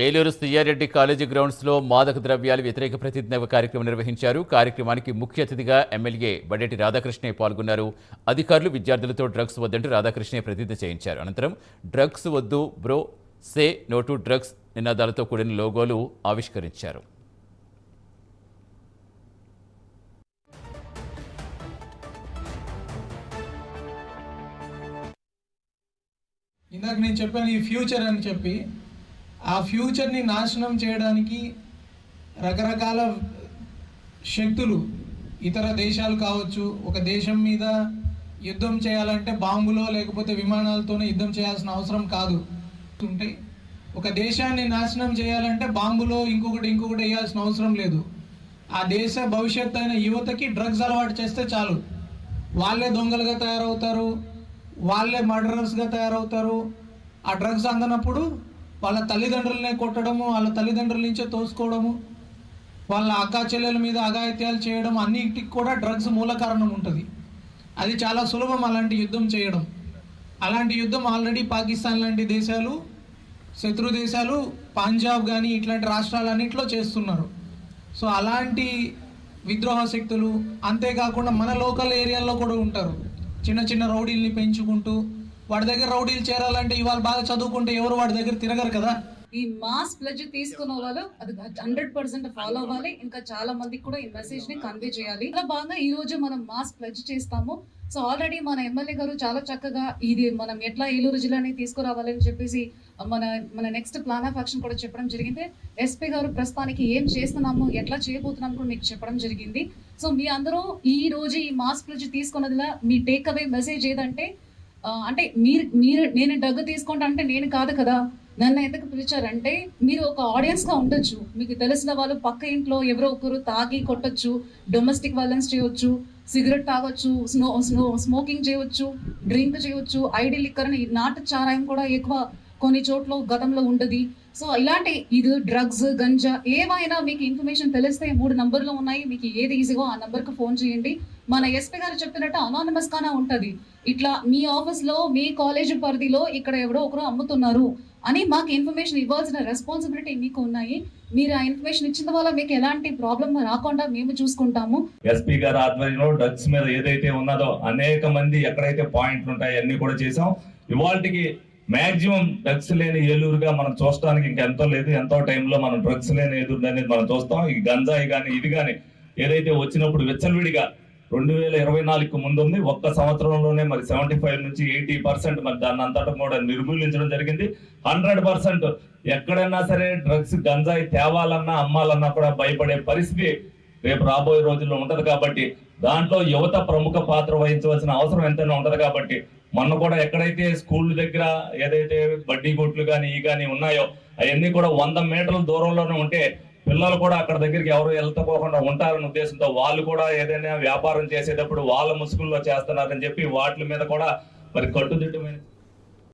Eluru CR Reddy college గ్రౌండ్స్లో మాదక ద్రవ్యాల వ్యతిరేక ప్రతిజ్ఞ కార్యక్రమం నిర్వహించారు. కార్యక్రమానికి ముఖ్య అతిథిగా ఎమ్మెల్యే బడ్డెటి రాధాకృష్ణే పాల్గొన్నారు. అధికారులు విద్యార్థులతో డ్రగ్స్ వద్దంటూ రాధాకృష్ణే ప్రతిజ్ఞ చేయించారు. అనంతరం డ్రగ్స్ వద్దు bro, say no to drugs నినాదాలతో కూడిన లోగోలు ఆవిష్కరించారు. ఇందాక నేను చెప్పాను ఈ ఫ్యూచర్ అని చెప్పి, ఆ ఫ్యూచర్ని నాశనం చేయడానికి రకరకాల శక్తులు, ఇతర దేశాలు కావచ్చు, ఒక దేశం మీద యుద్ధం చేయాలంటే బాంబులో లేకపోతే విమానాలతోనే యుద్ధం చేయాల్సిన అవసరం కాదు. ఉంటాయి ఒక దేశాన్ని నాశనం చేయాలంటే బాంబులో ఇంకొకటి వేయాల్సిన అవసరం లేదు. ఆ దేశ భవిష్యత్తు అయిన యువతకి డ్రగ్స్ అలవాటు చేస్తే చాలు, వాళ్ళే దొంగలుగా తయారవుతారు, వాళ్ళే మర్డరర్స్గా తయారవుతారు. ఆ డ్రగ్స్ అందనప్పుడు వాళ్ళ తల్లిదండ్రులనే కొట్టడము, వాళ్ళ తల్లిదండ్రుల నుంచే తోసుకోవడము, వాళ్ళ అక్కా చెల్లెల మీద అఘాయిత్యాలు చేయడం, అన్నిటికి కూడా డ్రగ్స్ మూల కారణం ఉంటుంది. అది చాలా సులభం అలాంటి యుద్ధం చేయడం. అలాంటి యుద్ధం ఆల్రెడీ పాకిస్తాన్ లాంటి దేశాలు, శత్రు దేశాలు, పంజాబ్ కానీ ఇట్లాంటి రాష్ట్రాలన్నింటిలో చేస్తున్నారు. సో అలాంటి విద్రోహ శక్తులు, అంతేకాకుండా మన లోకల్ ఏరియాల్లో కూడా ఉంటారు. చిన్న చిన్న రౌడీల్ని పెంచుకుంటూ, వాడి దగ్గర రౌడీలు చేరాలంటే ఇవాళ బాగా చదువుకుంటే ఎవరు వాడి దగ్గర తిరగరు కదా. ఈ మాస్ ప్లెడ్జ్ తీసుకున్న వాళ్ళు అది 100% ఫాలో అవ్వాలి. ఇంకా చాలా మందికి కూడా ఈ మెసేజ్ ని కన్వే చేయాలి. ఇలా బాగా ఈ రోజు మనం మాస్ ప్లెడ్జ్ చేస్తాము. సో ఆల్రెడీ మన ఎమ్మెల్యే గారు చాలా చక్కగా ఇది మనం ఎట్లా ఏలూరు జిల్లాని తీసుకురావాలని చెప్పేసి మన నెక్స్ట్ ప్లాన్ ఆఫ్ యాక్షన్ కూడా చెప్పడం జరిగింది. ఎస్పీ గారు ప్రస్తుతానికి ఏం చేస్తున్నాము, ఎట్లా చేయబోతున్నాము కూడా మీకు చెప్పడం జరిగింది. సో మీ అందరూ ఈ రోజు ఈ మాస్ ప్లెడ్జ్ తీసుకున్నదిలా మీ టేక్ అవే మెసేజ్ ఏదంటే, అంటే మీరు నేను డగ్గు తీసుకుంటా అంటే నేను కాదు కదా, నన్ను ఎందుకు పిలిచారంటే మీరు ఒక ఆడియన్స్ గా ఉండొచ్చు. మీకు తెలిసిన వాళ్ళు పక్క ఇంట్లో ఎవరో ఒకరు తాగి కొట్టొచ్చు, డొమెస్టిక్ వైలెన్స్ చేయొచ్చు, సిగరెట్ తాగొచ్చు, స్మోకింగ్ చేయవచ్చు, డ్రింక్ చేయవచ్చు, ఐడి లిక్కర్ అని నాటు చారాయం కూడా ఎక్కువ కొన్ని చోట్ల గతంలో ఉండదు. సో ఇలాంటి ఇది డ్రగ్స్, గంజా ఏవైనా మీకు ఇన్ఫర్మేషన్ తెలిస్తే 3 నంబర్లు ఉన్నాయి, మీకు ఏది ఈజీగో ఆ నంబర్కి ఫోన్ చేయండి. మన ఎస్పీ గారు చెప్పినట్టు అనానిమస్ గానే ఉంటుంది. ఇట్లా మీ ఆఫీస్లో మీ కాలేజ్ పరిధిలో ఇక్కడ ఎవరో ఒకరు అమ్ముతున్నారు అని మాకు ఇన్ఫర్మేషన్ ఇవ్వాల్సిన రెస్పాన్సిబిలిటీ మీకు ఉన్నాయి. మీరు ఆ ఇన్ఫర్మేషన్ ఇచ్చిన వల్ల మీకు ఎలాంటి ప్రాబ్లం రాకుండా మేము చూసుకుంటాము. ఎస్పీ గారి ఆధ్వర్యంలో డ్రగ్స్ మీద ఏదైతే ఉన్నదో అనేక మంది ఎక్కడైతే పాయింట్లు ఉంటాయో అన్ని కూడా చేసాం. ఇవాళకి మాక్సిమం డ్రగ్స్ లేని ఏలూరుగా మనం చూడటానికి ఇంకెంతో లేదు. ఎంతో టైంలో మనం డ్రగ్స్ లేని ఏలూరు అనేది మనం చూస్తాం. ఈ గంజాయి కానీ ఇది కానీ ఏదైతే వచ్చినప్పుడు విచ్చలవిడిగా 2024కు ముందు ఉంది. ఒక్క సంవత్సరంలోనే మరి 75 నుంచి 80% మరి దాన్ని అంతటా కూడా నిర్మూలించడం జరిగింది. 100% ఎక్కడైనా సరే డ్రగ్స్ గంజాయి తేవాలన్నా అమ్మాలన్నా కూడా భయపడే పరిస్థితి రేపు రాబోయే రోజుల్లో ఉంటది. కాబట్టి దాంట్లో యువత ప్రముఖ పాత్ర వహించవలసిన అవసరం ఎంతైనా ఉంటది. కాబట్టి మొన్న కూడా ఎక్కడైతే స్కూల్ దగ్గర ఏదైతే బడ్డీ కొట్లు కానీ ఈ కానీ ఉన్నాయో అవన్నీ కూడా 100 మీటర్ల దూరంలోనే ఉంటే పిల్లలు కూడా అక్కడ దగ్గరికి ఎవరు వెళ్తపోకుండా ఉంటారనే ఉద్దేశంతో వాళ్ళు కూడా ఏదైనా వ్యాపారం చేసేటప్పుడు వాళ్ళ ముసుగుల్లో చేస్తున్నారని చెప్పి వాటి మీద కూడా మరి కట్టుదిట్టమైన